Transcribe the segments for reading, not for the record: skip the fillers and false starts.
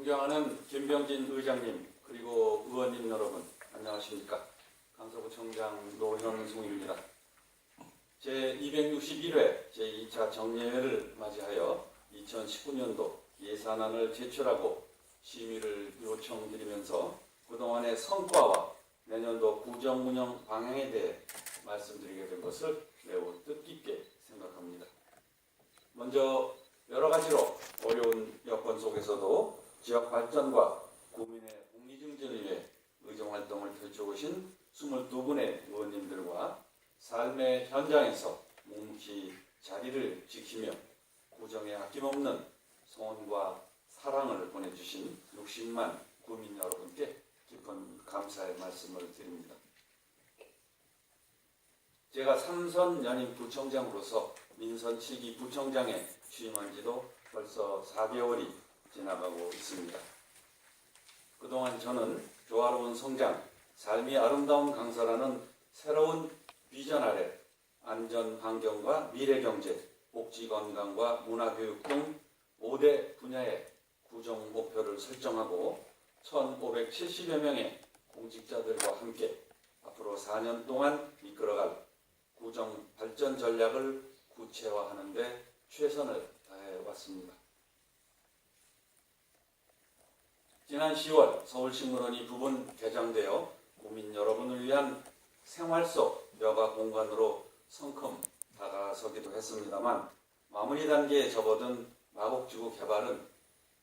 존경하는 김병진 의장님 그리고 의원님 여러분 안녕하십니까. 강서구청장 노현승입니다. 제261회 제2차 정례회를 맞이하여 2019년도 예산안을 제출하고 심의를 요청드리면서 그동안의 성과와 내년도 구정운영 방향에 대해 말씀드리게 된 것을 매우 뜻깊게 생각합니다. 먼저 여러 가지로 어려운 여건 속에서도 지역 발전과 구민의 복리 증진을 위해 의정활동을 펼쳐오신 22분의 의원님들과 삶의 현장에서 묵묵히 자리를 지키며 구정에 아낌없는 소원과 사랑을 보내주신 60만 구민 여러분께 깊은 감사의 말씀을 드립니다. 제가 삼선 연임 부청장으로서 민선 7기 부청장에 취임한 지도 벌써 4개월이 지나가고 있습니다. 그동안 저는 조화로운 성장, 삶이 아름다운 강서라는 새로운 비전 아래 안전 환경과 미래 경제, 복지 건강과 문화교육 등 5대 분야의 구정 목표를 설정하고 1,570여 명의 공직자들과 함께 앞으로 4년 동안 이끌어갈 구정 발전 전략을 구체화하는 데 최선을 다해왔습니다. 지난 10월 서울신문원이 부분 개장되어 구민 여러분을 위한 생활 속 여가 공간으로 성큼 다가서기도 했습니다만 마무리 단계에 접어든 마곡지구 개발은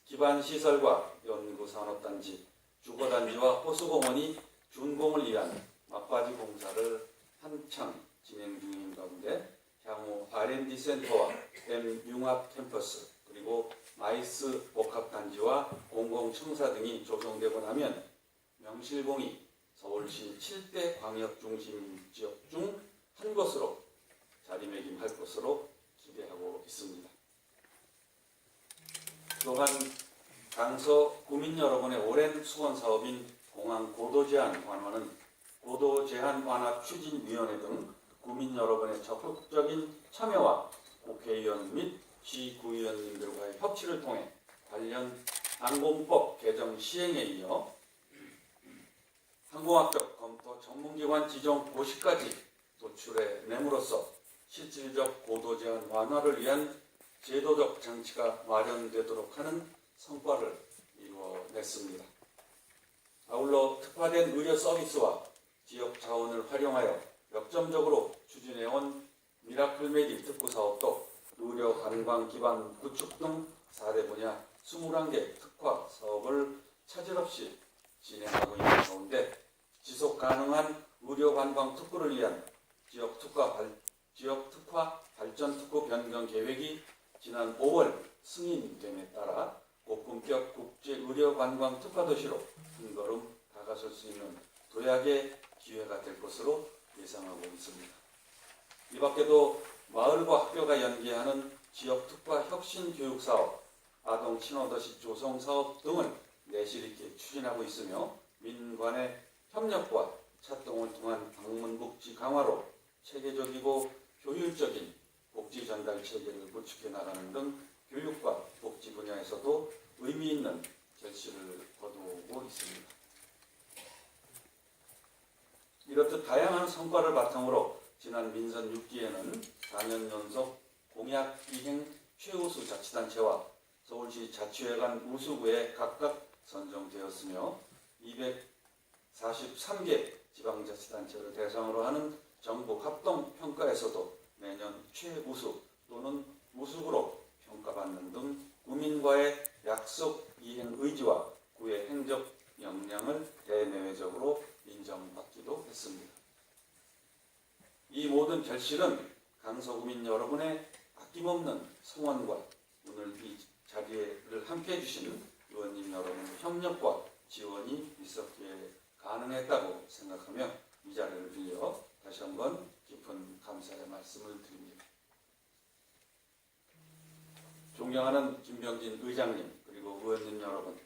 기반시설과 연구산업단지, 주거단지와 호수공원이 준공을 위한 막바지 공사를 한창 진행 중인 가운데 향후 R&D 센터와 M융합 캠퍼스 그리고 마이스 복합단지와 공공청사 등이 조성되고 나면 명실공히 서울시 7대 광역중심 지역 중 한 곳으로 자리매김할 것으로 기대하고 있습니다. 또한 강서 구민 여러분의 오랜 수건 사업인 공항 고도제한 완화는 고도제한 완화 추진위원회 등 구민 여러분의 적극적인 참여와 국회의원 및 시구의원님들과의 협치를 통해 관련 항공법 개정 시행에 이어 항공합격 검토 전문기관 지정 고시까지 도출해 내므로써 실질적 고도제한 완화를 위한 제도적 장치가 마련되도록 하는 성과를 이루어냈습니다. 아울러 특화된 의료 서비스와 지역 자원을 활용하여 역점적으로 추진해온 미라클 메디 특구 사업도 의료 관광 기반 구축 등 4대 분야 21개 특화 사업을 차질 없이 진행하고 있는 가운데 지속 가능한 의료 관광 특구를 위한 지역 특화 발전 특구 변경 계획이 지난 5월 승인됨에 따라 고품격 국제 의료 관광 특화 도시로 한 걸음 다가설 수 있는 도약의 기회가 될 것으로 예상하고 있습니다. 이 밖에도 마을과 학교가 연계하는 지역 특화 혁신 교육 사업, 아동 친화도시 조성 사업 등을 내실 있게 추진하고 있으며 민관의 협력과 차동을 통한 방문 복지 강화로 체계적이고 효율적인 복지 전달 체계를 구축해 나가는 등 교육과 복지 분야에서도 의미 있는 결실을 거두고 있습니다. 이렇듯 다양한 성과를 바탕으로 지난 민선 6기에는 4년 연속 공약 이행 최우수 자치단체와 서울시 자치회관 우수구에 각각 선정되었으며 243개 지방자치단체를 대상으로 하는 전국 합동평가에서도 매년 최우수 또는 우수구로 평가받는 등 구민과의 약속 이행 의지와 구의 행적 역량을 대내외적으로 인정받기도 했습니다. 이 모든 결실은 강서구민 여러분의 아낌없는 성원과 오늘 이 자리를 함께해 주시는 의원님 여러분의 협력과 지원이 있었기에 가능했다고 생각하며 이 자리를 빌려 다시 한번 깊은 감사의 말씀을 드립니다. 존경하는 김병진 의장님 그리고 의원님 여러분,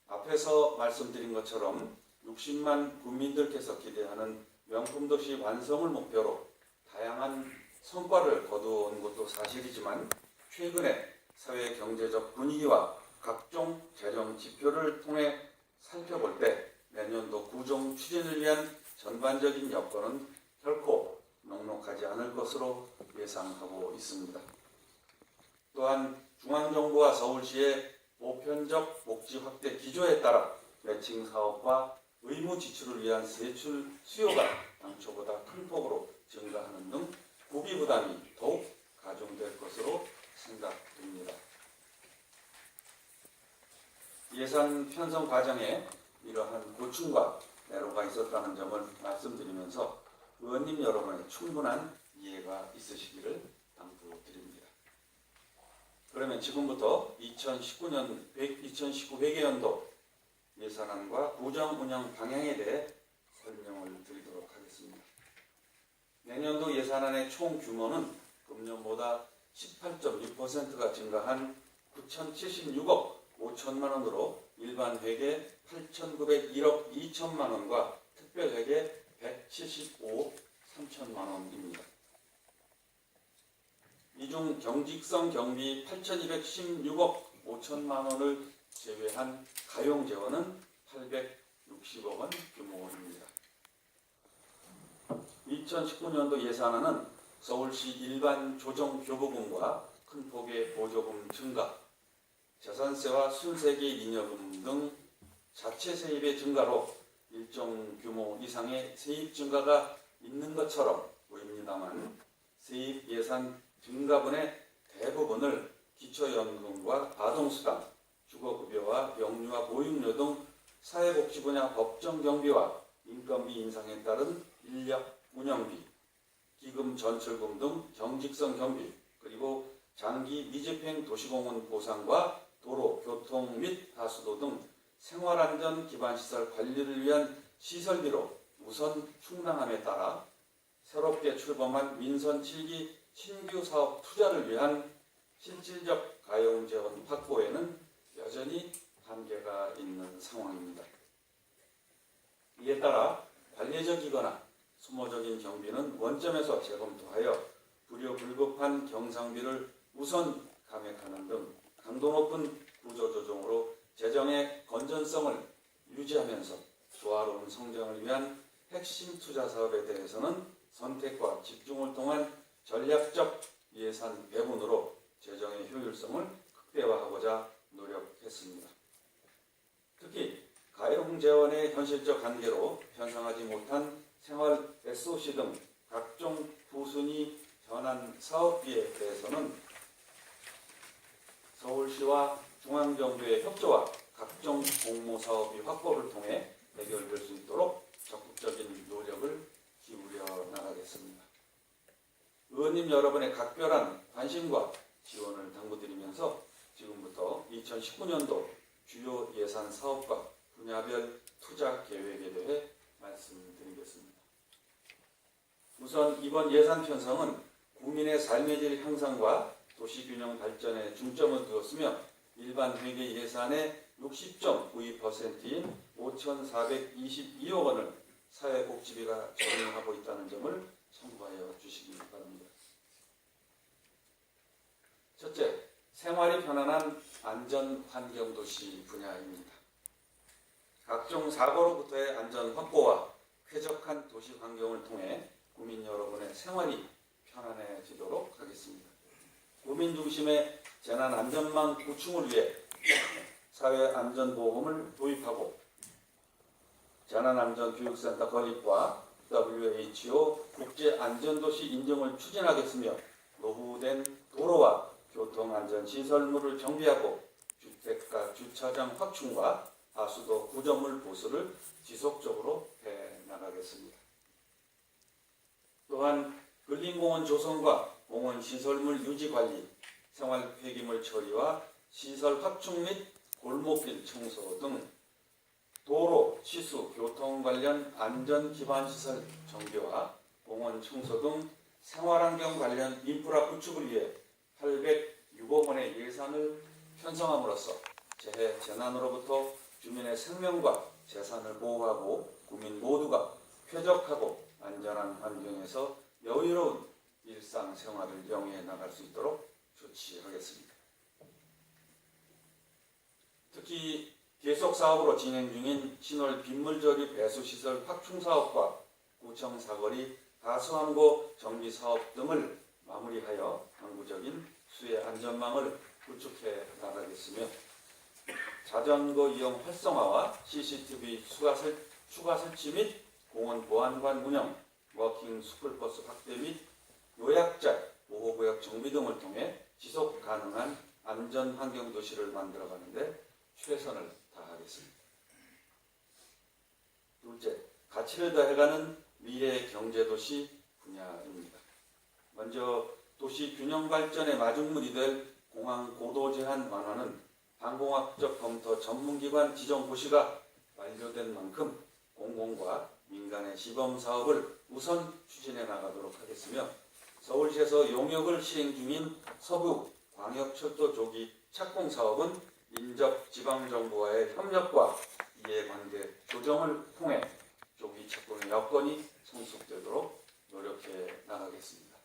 앞에서 말씀드린 것처럼 60만 국민들께서 기대하는 명품도시 완성을 목표로 다양한 성과를 거두어온 것도 사실이지만 최근에 사회 경제적 분위기와 각종 재정 지표를 통해 살펴볼 때 내년도 구정 추진을 위한 전반적인 여건은 결코 넉넉하지 않을 것으로 예상하고 있습니다. 또한 중앙정부와 서울시의 보편적 복지 확대 기조에 따라 매칭 사업과 의무 지출을 위한 세출 수요가 당초보다 큰 폭으로 증가하는 등 구비 부담이 더욱 가중될 것으로 생각됩니다. 예산 편성 과정에 이러한 고충과 애로가 있었다는 점을 말씀드리면서 의원님 여러분의 충분한 이해가 있으시기를 당부드립니다. 그러면 지금부터 2019 회계연도 예산안과 구정 운영 방향에 대해 설명을 드리도록 하겠습니다. 내년도 예산안의 총 규모는 금년보다 18.6%가 증가한 9,076억 5천만 원으로 일반 회계 8,901억 2천만 원과 특별 회계 175억 3천만 원입니다. 이 중 경직성 경비 8,216억 5천만 원을 제외한 가용 재원은 860억 원 규모입니다. 2019년도 예산안은 서울시 일반 조정 교부금과 큰 폭의 보조금 증가, 재산세와 순세계 잉여금 등 자체 세입의 증가로 일정 규모 이상의 세입 증가가 있는 것처럼 보입니다만 세입 예산 증가분의 대부분을 기초연금과 아동수당, 주거급여와 영유아 보육료 등 사회복지 분야 법정 경비와 인건비 인상에 따른 인력 운영비, 기금 전출금 등 경직성 경비, 그리고 장기 미집행 도시공원 보상과 도로, 교통 및 하수도 등 생활안전 기반시설 관리를 위한 시설비로 우선 충당함에 따라 새롭게 출범한 민선 7기 신규 사업 투자를 위한 실질적 가용 재원 확보에는 여전히 한계가 있는 상황입니다. 이에 따라 관례적이거나 소모적인 경비는 원점에서 재검토하여 불효불급한 경상비를 우선 감액하는 등 강도 높은 구조조정으로 재정의 건전성을 유지하면서 조화로운 성장을 위한 핵심 투자 사업에 대해서는 선택과 집중을 통한 전략적 예산 배분으로 재정의 효율성을 극대화하고자 노력했습니다. 특히 가용 재원의 현실적 한계로 편성하지 못한 생활 SOC 등 각종 후순위 현안 사업비에 대해서는 서울시와 중앙정부의 협조와 각종 공모사업비 확보를 통해 해결될 수 있도록 적극적인 노력을 기울여 나가겠습니다. 의원님 여러분의 각별한 관심과 지원을 당부드리면서 지금부터 2019년도 주요 예산 사업과 분야별 투자 계획에 대해 말씀드리겠습니다. 우선 이번 예산 편성은 국민의 삶의 질 향상과 도시균형 발전에 중점을 두었으며 일반 회계 예산의 60.92%인 5,422억 원을 사회복지비가 적용하고 있다는 점을 참고하여 주시기 바랍니다. 첫째, 생활이 편안한 안전환경도시 분야입니다. 각종 사고로부터의 안전 확보와 쾌적한 도시 환경을 통해 국민 여러분의 생활이 편안해지도록 하겠습니다. 국민 중심의 재난안전망 구축을 위해 사회안전보험을 도입하고 재난안전교육센터 건립과 WHO 국제안전도시 인증을 추진하겠으며 노후된 도로와 교통안전시설물을 정비하고 주택가 주차장 확충과 하수도 구조물 보수를 지속적으로 해나가겠습니다. 또한 근린공원 조성과 공원시설물 유지관리, 생활폐기물 처리와 시설 확충 및 골목길 청소 등 도로, 시수, 교통 관련 안전기반시설 정비와 공원 청소 등 생활환경 관련 인프라 구축을 위해 806억 원의 예산을 편성함으로써 재해, 재난으로부터 주민의 생명과 재산을 보호하고 국민 모두가 쾌적하고 안전한 환경에서 여유로운 일상생활을 영위해 나갈 수 있도록 조치하겠습니다. 지속 사업으로 진행 중인 신월 빗물조리 배수시설 확충 사업과 구청 사거리 가수항구 정비 사업 등을 마무리하여 항구적인 수해 안전망을 구축해 나가겠으며 자전거 이용 활성화와 CCTV 추가 설치 및 공원 보안관 운영, 워킹 스쿨버스 확대 및 요약자 보호구역 정비 등을 통해 지속 가능한 안전 환경 도시를 만들어가는 데 최선을 다하겠습니다. 둘째, 가치를 더해가는 미래 경제도시 분야입니다. 먼저 도시 균형 발전의 마중물이 될 공항 고도 제한 완화는 항공학적 검토 전문기관 지정 고시가 완료된 만큼 공공과 민간의 시범 사업을 우선 추진해 나가도록 하겠으며 서울시에서 용역을 시행 중인 서부 광역철도 조기 착공 사업은 인접 지방정부와의 협력과 이해관계 조정을 통해 조기 착공의 여건이 성숙되도록 노력해 나가겠습니다.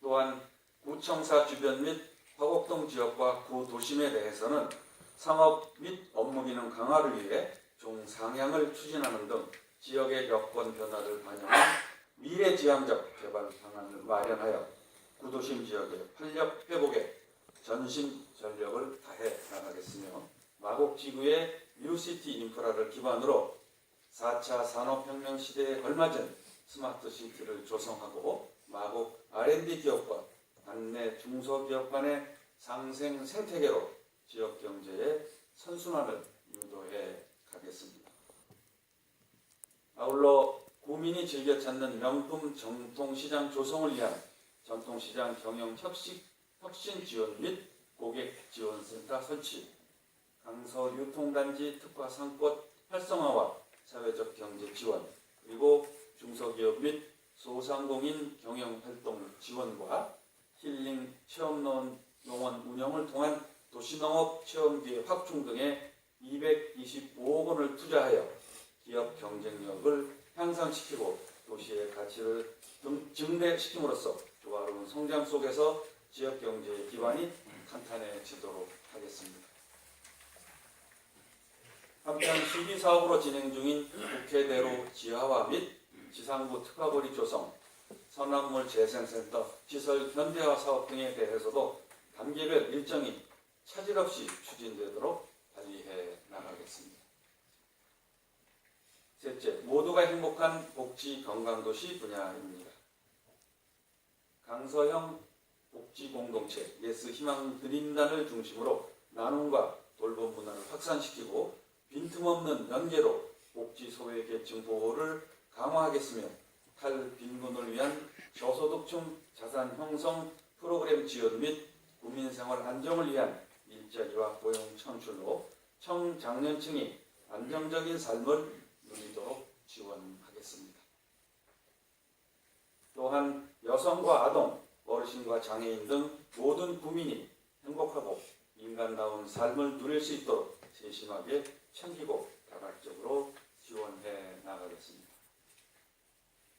또한 구청사 주변 및 화곡동 지역과 구도심에 대해서는 상업 및 업무 기능 강화를 위해 중상향을 추진하는 등 지역의 여건 변화를 반영한 미래지향적 개발 방안을 마련하여 구도심 지역의 활력 회복에 전심 전력을 다해 나가겠으며 마곡지구의 뉴시티 인프라를 기반으로 4차 산업혁명 시대에 걸맞은 스마트시티를 조성하고 마곡 R&D 기업과 관내 중소기업 간의 상생 생태계로 지역 경제의 선순환을 유도해 가겠습니다. 아울러 구민이 즐겨 찾는 명품 전통시장 조성을 위한 전통시장 경영 혁신 지원 및 고객 지원센터 설치, 강서 유통단지 특화 상권 활성화와 사회적 경제 지원, 그리고 중소기업 및 소상공인 경영활동 지원과 힐링 체험농원 운영을 통한 도시농업 체험기회 확충 등에 225억 원을 투자하여 기업 경쟁력을 향상시키고 도시의 가치를 증대시킴으로써 조화로운 성장 속에서 지역 경제의 기반이 탄탄해지도록 하겠습니다. 한편 시비사업으로 진행 중인 국회대로 지하화 및 지상부 특화거리 조성, 선암물 재생센터 시설 현대화 사업 등에 대해서도 단계별 일정이 차질 없이 추진되도록 관리해 나가겠습니다. 셋째, 모두가 행복한 복지 건강도시 분야입니다. 강서형 복지공동체 예스 희망 드림단을 중심으로 나눔과 돌봄 문화를 확산시키고 빈틈없는 연계로 복지 소외계층 보호를 강화하겠으며 탈빈곤을 위한 저소득층 자산 형성 프로그램 지원 및 국민생활 안정을 위한 일자리와 고용 창출로 청장년층이 안정적인 삶을 누리도록 지원하겠습니다. 또한 여성과 아동, 어르신과 장애인 등 모든 국민이 행복하고 인간다운 삶을 누릴 수 있도록 세심하게 챙기고 다각적으로 지원해 나가겠습니다.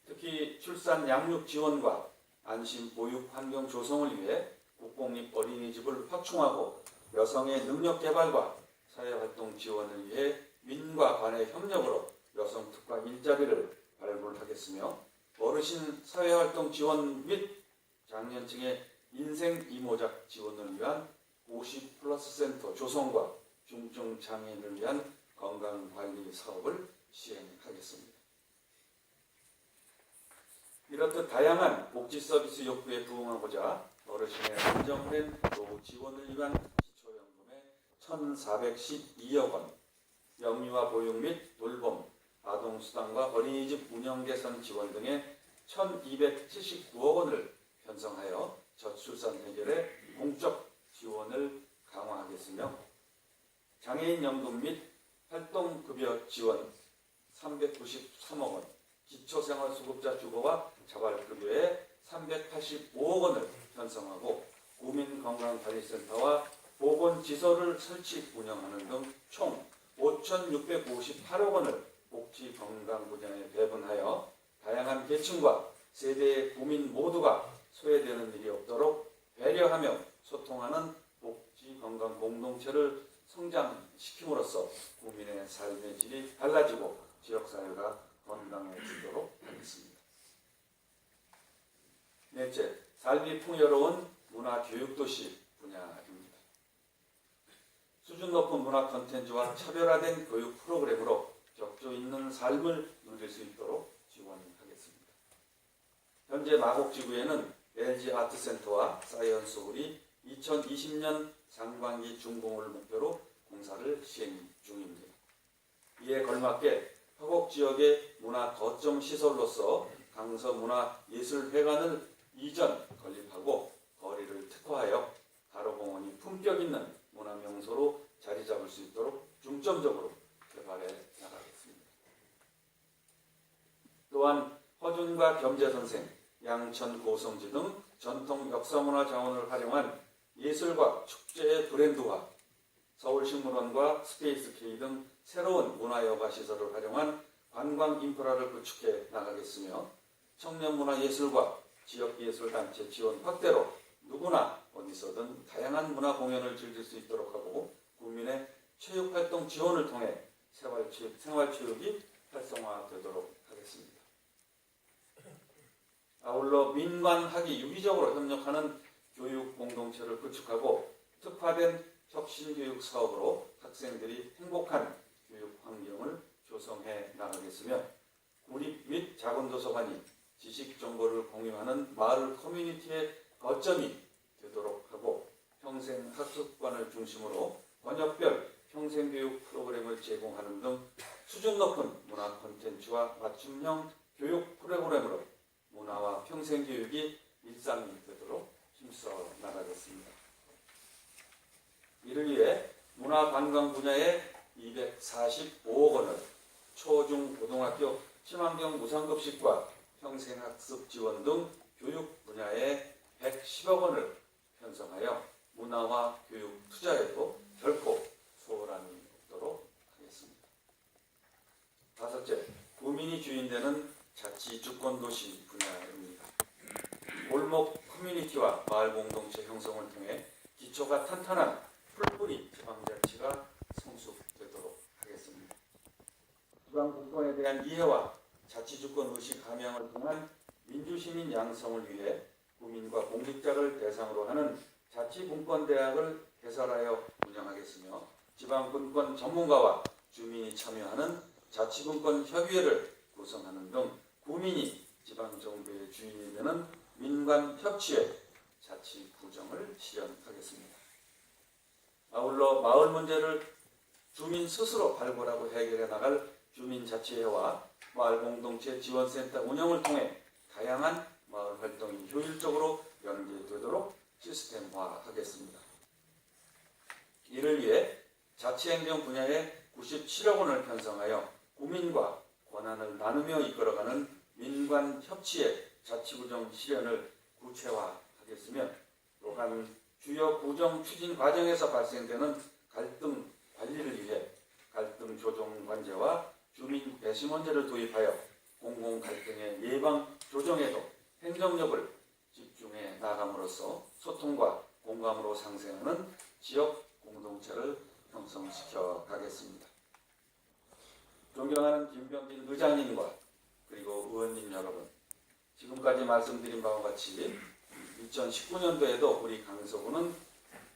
특히 출산 양육 지원과 안심 보육 환경 조성을 위해 국공립 어린이집을 확충하고 여성의 능력 개발과 사회활동 지원을 위해 민과 관의 협력으로 여성 특화 일자리를 발굴하겠으며 어르신 사회활동 지원 및 장년층의 인생 이모작 지원을 위한 50+ 센터 조성과 중증 장애인을 위한 건강관리 사업을 시행하겠습니다. 이렇듯 다양한 복지 서비스 욕구에 부응하고자 어르신의 안정된 노후 지원을 위한 기초연금의 1,412억 원, 영유아 보육 및 돌봄, 아동수당과 어린이집 운영 개선 지원 등의 1,279억 원을 편성하여 저출산 해결에 공적 지원을 강화하겠으며 장애인 연금 및 활동급여 지원 393억 원, 기초생활수급자 주거와 자발급여에 385억 원을 편성하고 국민건강관리센터와 보건지소를 설치 운영하는 등 총 5,658억 원을 복지건강 분야에 배분하여 다양한 계층과 세대의 국민 모두가 소외되는 일이 없도록 배려하며 소통하는 복지건강 공동체를 성장시킴으로써 국민의 삶의 질이 달라지고 지역사회가 건강해지도록 하겠습니다. 넷째, 삶이 풍요로운 문화교육도시 분야입니다. 수준 높은 문화 콘텐츠와 차별화된 교육 프로그램으로 격조 있는 삶을 누릴 수 있도록 지원하겠습니다. 현재 마곡지구에는 LG 아트센터와 사이언스홀이 2020년 상반기 준공을 목표로 공사를 시행 중입니다. 이에 걸맞게 화곡 지역의 문화 거점 시설로서 강서문화예술회관을 이전 건립하고 거리를 특화하여 가로공원이 품격 있는 문화명소로 자리 잡을 수 있도록 중점적으로 개발해 나가겠습니다. 또한 허준과 겸재선생, 양천 고성지 등 전통 역사문화 자원을 활용한 예술과 축제의 브랜드화, 서울식물원과 스페이스K 등 새로운 문화여가시설을 활용한 관광 인프라를 구축해 나가겠으며 청년문화예술과 지역예술단체 지원 확대로 누구나 어디서든 다양한 문화공연을 즐길 수 있도록 하고 국민의 체육활동 지원을 통해 생활체육이 활성화되도록 하겠습니다. 아울러 민관학이 유기적으로 협력하는 교육 공동체를 구축하고 특화된 혁신교육 사업으로 학생들이 행복한 교육 환경을 조성해 나가겠으며 구립 및 작은 도서관이 지식 정보를 공유하는 마을 커뮤니티의 거점이 되도록 하고 평생학습관을 중심으로 번역별 평생교육 프로그램을 제공하는 등 수준 높은 문화 콘텐츠와 맞춤형 교육 프로그램으로 문화와 평생교육이 일상이 되도록 힘써 나가겠습니다. 이를 위해 문화관광 분야에 245억 원을 초, 중, 고등학교 친환경 무상급식과 평생학습 지원 등 교육 분야에 110억 원을 편성하여 문화와 교육 투자에도 결코 소홀함이 없도록 하겠습니다. 다섯째, 구민이 주인되는 자치주권도시 분야입니다. 골목 커뮤니티와 마을 공동체 형성을 통해 기초가 탄탄한 풀뿌리 지방자치가 성숙되도록 하겠습니다. 지방분권에 대한 이해와 자치주권 의식 함양을 통한 민주시민 양성을 위해 구민과 공직자를 대상으로 하는 자치분권대학을 개설하여 운영하겠으며 지방분권 전문가와 주민이 참여하는 자치분권협의회를 구성하는 등 구민이 지방정부의 주인이 되는 민관협치회 자치구정을 실현하겠습니다. 아울러 마을 문제를 주민 스스로 발굴하고 해결해 나갈 주민자치회와 마을공동체 지원센터 운영을 통해 다양한 마을 활동이 효율적으로 연계되도록 시스템화하겠습니다. 이를 위해 자치행정 분야에 97억 원을 편성하여 구민과 권한을 나누며 이끌어가는 민관협치의 자치구정 실현을 구체화하겠으며 또한 주요 구정 추진 과정에서 발생되는 갈등 관리를 위해 갈등 조정 관제와 주민 배심 원제를 도입하여 공공 갈등의 예방 조정에도 행정력을 집중해 나감으로써 소통과 공감으로 상생하는 지역 공동체를 형성시켜 가겠습니다. 존경하는 김병진 의장님과 그리고 의원님 여러분, 지금까지 말씀드린 바와 같이 2019년도에도 우리 강서구는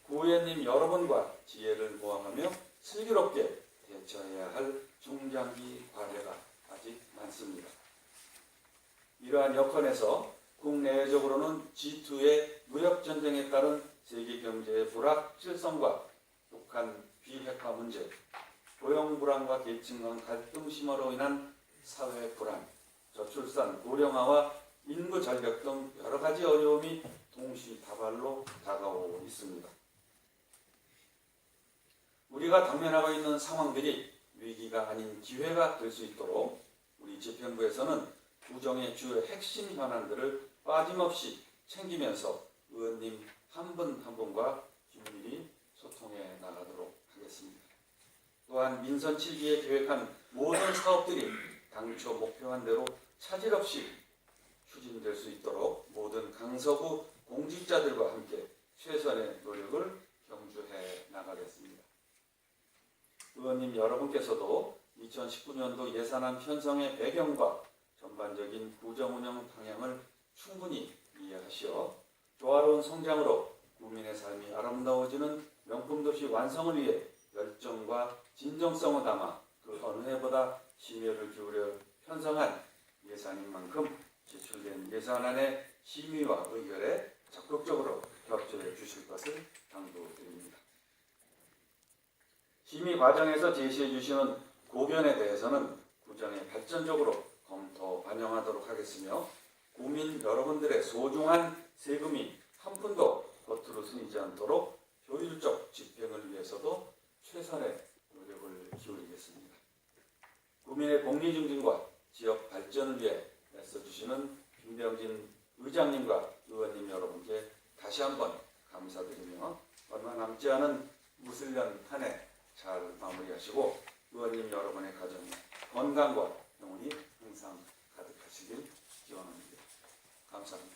구의원님 여러분과 지혜를 모아가며 슬기롭게 대처해야 할 중장기 과제가 아직 많습니다. 이러한 여건에서 국내적으로는 G2의 무역전쟁에 따른 세계경제의 불확실성과 북한 비핵화 문제, 고용불안과 계층 간 갈등 심화로 인한 사회 불안, 저출산, 고령화와 인구 절벽 등 여러 가지 어려움이 동시다발로 다가오고 있습니다. 우리가 당면하고 있는 상황들이 위기가 아닌 기회가 될 수 있도록 우리 집행부에서는 구정의 주요 핵심 현안들을 빠짐없이 챙기면서 의원님 한 분 한 분과 긴밀히 소통해 나가도록 하겠습니다. 또한 민선 7기에 계획한 모든 사업들이 당초 목표한 대로 차질 없이 추진될 수 있도록 모든 강서구 공직자들과 함께 최선의 노력을 경주해 나가겠습니다. 의원님 여러분께서도 2019년도 예산안 편성의 배경과 전반적인 구정운영 방향을 충분히 이해하시어 조화로운 성장으로 국민의 삶이 아름다워지는 명품도시 완성을 위해 열정과 진정성을 담아 그 어느 해보다 심혈을 기울여 편성한 예산인 만큼 제출된 예산안의 심의와 의결에 적극적으로 협조해 주실 것을 당부드립니다. 심의 과정에서 제시해 주시는 고견에 대해서는 구정에 발전적으로 검토 반영하도록 하겠으며 국민 여러분들의 소중한 세금이 한 푼도 겉으로 쓰이지 않도록 효율적 집행을 위해서도 최선의 노력을 기울이겠습니다. 국민의 복리 증진과 지역 발전을 위해 애써주시는 김병진 의장님과 의원님 여러분께 다시 한번 감사드리며 얼마 남지 않은 무술년 한 해 잘 마무리하시고 의원님 여러분의 가정에 건강과 행운이 항상 가득하시길 기원합니다. 감사합니다.